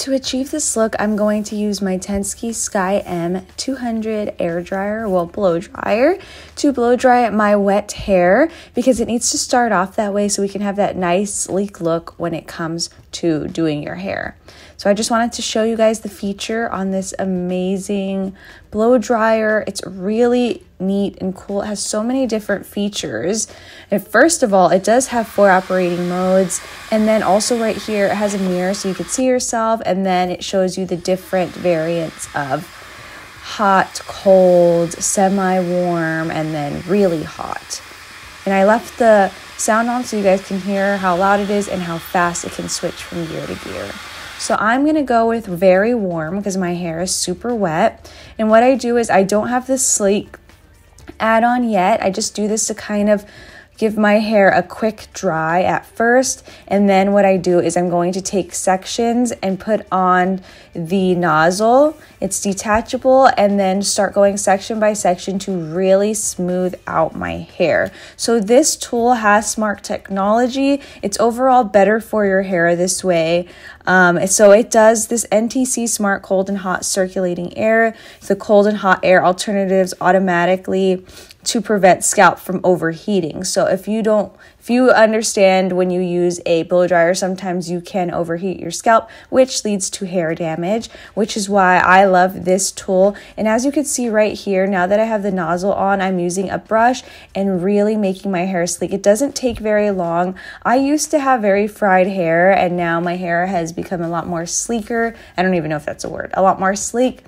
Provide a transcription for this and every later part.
To achieve this look, I'm going to use my Tensky Sky M200 air dryer, well, blow dryer, to blow dry my wet hair because it needs to start off that way so we can have that nice sleek look when it comes to doing your hair. So I just wanted to show you guys the feature on this amazing blow dryer. It's really neat and cool. It has so many different features. And first of all, it does have 4 operating modes. And then also right here, it has a mirror so you can see yourself. And then it shows you the different variants of hot, cold, semi-warm, and then really hot. And I left the sound on so you guys can hear how loud it is and how fast it can switch from gear to gear. So I'm going to go with very warm because my hair is super wet. And what I do is I don't have this sleek add-on yet. I just do this to kind of give my hair a quick dry at first. And then what I do is I'm going to take sections and put on the nozzle. It's detachable, and then start going section by section to really smooth out my hair. So this tool has smart technology. It's overall better for your hair this way. So it does this NTC smart cold and hot circulating air, the cold and hot air alternatives automatically to prevent scalp from overheating. So if you understand when you use a blow dryer, sometimes you can overheat your scalp, which leads to hair damage, which is why I love this tool. And as you can see right here, now that I have the nozzle on, I'm using a brush and really making my hair sleek. It doesn't take very long. I used to have very fried hair, and now my hair has become a lot more sleeker. I don't even know if that's a word, a lot more sleek.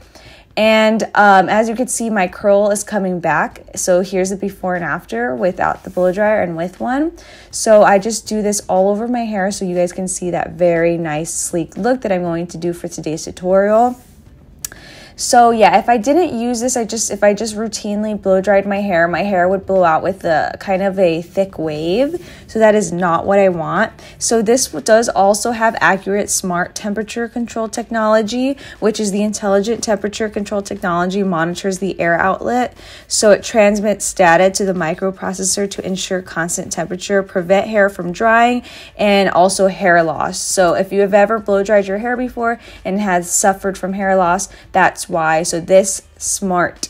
And as you can see, my curl is coming back. So here's the before and after without the blow dryer and with one. So I just do this all over my hair so you guys can see that very nice sleek look that I'm going to do for today's tutorial. So yeah, if I didn't use this, if I just routinely blow dried my hair would blow out with a kind of a thick wave. So that is not what I want. So this does also have accurate smart temperature control technology, which is the intelligent temperature control technology monitors the air outlet. So it transmits data to the microprocessor to ensure constant temperature, prevent hair from drying, and also hair loss. So if you have ever blow dried your hair before and has suffered from hair loss, that's why. So this smart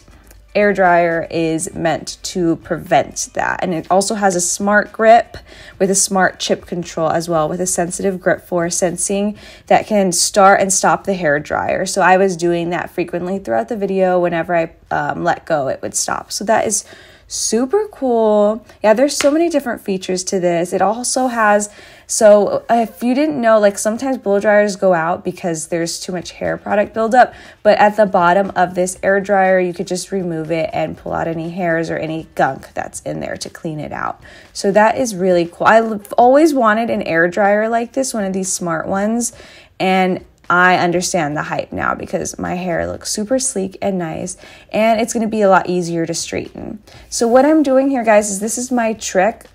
air dryer is meant to prevent that. And it also has a smart grip with a smart chip control as well, with a sensitive grip force sensing that can start and stop the hair dryer. So I was doing that frequently throughout the video. Whenever I let go, it would stop. So that is super cool. Yeah, there's so many different features to this. It also has, so if you didn't know, like sometimes blow dryers go out because there's too much hair product buildup, but at the bottom of this air dryer, you could just remove it and pull out any hairs or any gunk that's in there to clean it out. So that is really cool. I've always wanted an air dryer like this, one of these smart ones, and I understand the hype now because my hair looks super sleek and nice, and it's going to be a lot easier to straighten. So what I'm doing here, guys, is this is my trick.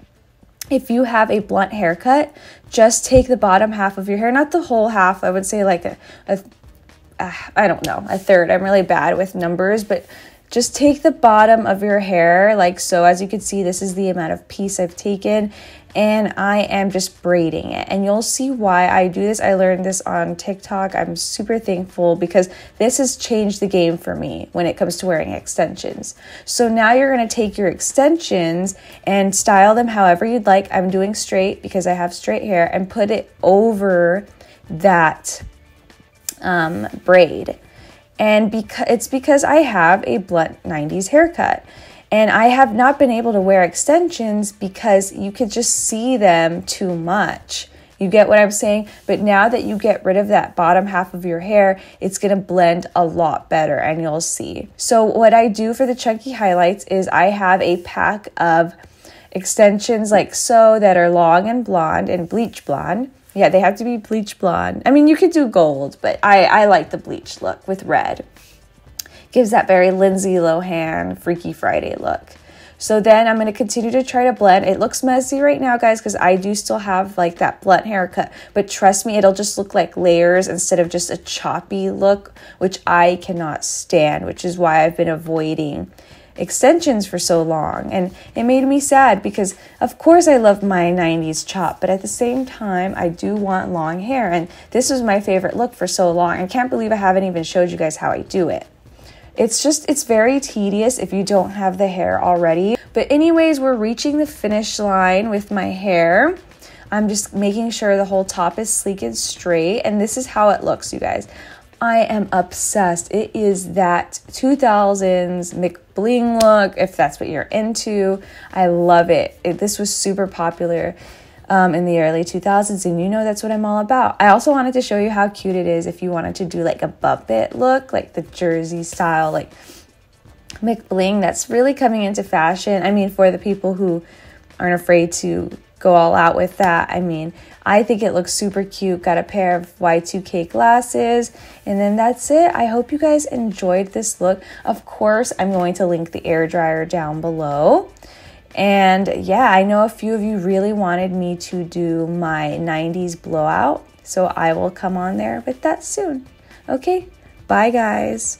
If you have a blunt haircut, just take the bottom half of your hair, not the whole half. I would say like I don't know, a third. I'm really bad with numbers, but just take the bottom of your hair like so. As you can see, this is the amount of piece I've taken, and I am just braiding it. And you'll see why I do this. I learned this on TikTok. I'm super thankful because this has changed the game for me when it comes to wearing extensions. So now you're going to take your extensions and style them however you'd like. I'm doing straight because I have straight hair, and put it over that braid. And it's because I have a blunt 90s haircut. And I have not been able to wear extensions because you could just see them too much. You get what I'm saying? But now that you get rid of that bottom half of your hair, it's going to blend a lot better, and you'll see. So what I do for the chunky highlights is I have a pack of extensions like so that are long and blonde and bleach blonde. Yeah, they have to be bleach blonde. I mean, you could do gold, but I like the bleach look with red. Gives that very Lindsay Lohan Freaky Friday look. So then I'm going to continue to try to blend. It looks messy right now, guys, because I do still have like that blunt haircut. But trust me, it'll just look like layers instead of just a choppy look, which I cannot stand, which is why I've been avoiding extensions for so long, and it made me sad because of course I love my 90s chop, but at the same time I do want long hair, and this was my favorite look for so long. I can't believe I haven't even showed you guys how I do it. It's very tedious if you don't have the hair already. But anyways, we're reaching the finish line with my hair. I'm just making sure the whole top is sleek and straight, and this is how it looks, you guys. I am obsessed. It is that 2000s McBling look, if that's what you're into. I love it. This was super popular in the early 2000s, and you know that's what I'm all about. I also wanted to show you how cute it is if you wanted to do like a bump it look, like the jersey style, like McBling. That's really coming into fashion. I mean, for the people who aren't afraid to go all out with that. I mean, I think it looks super cute. Got a pair of Y2K glasses, and then that's it. I hope you guys enjoyed this look. Of course, I'm going to link the air dryer down below. And yeah, I know a few of you really wanted me to do my 90s blowout, so I will come on there with that soon. Okay, bye guys.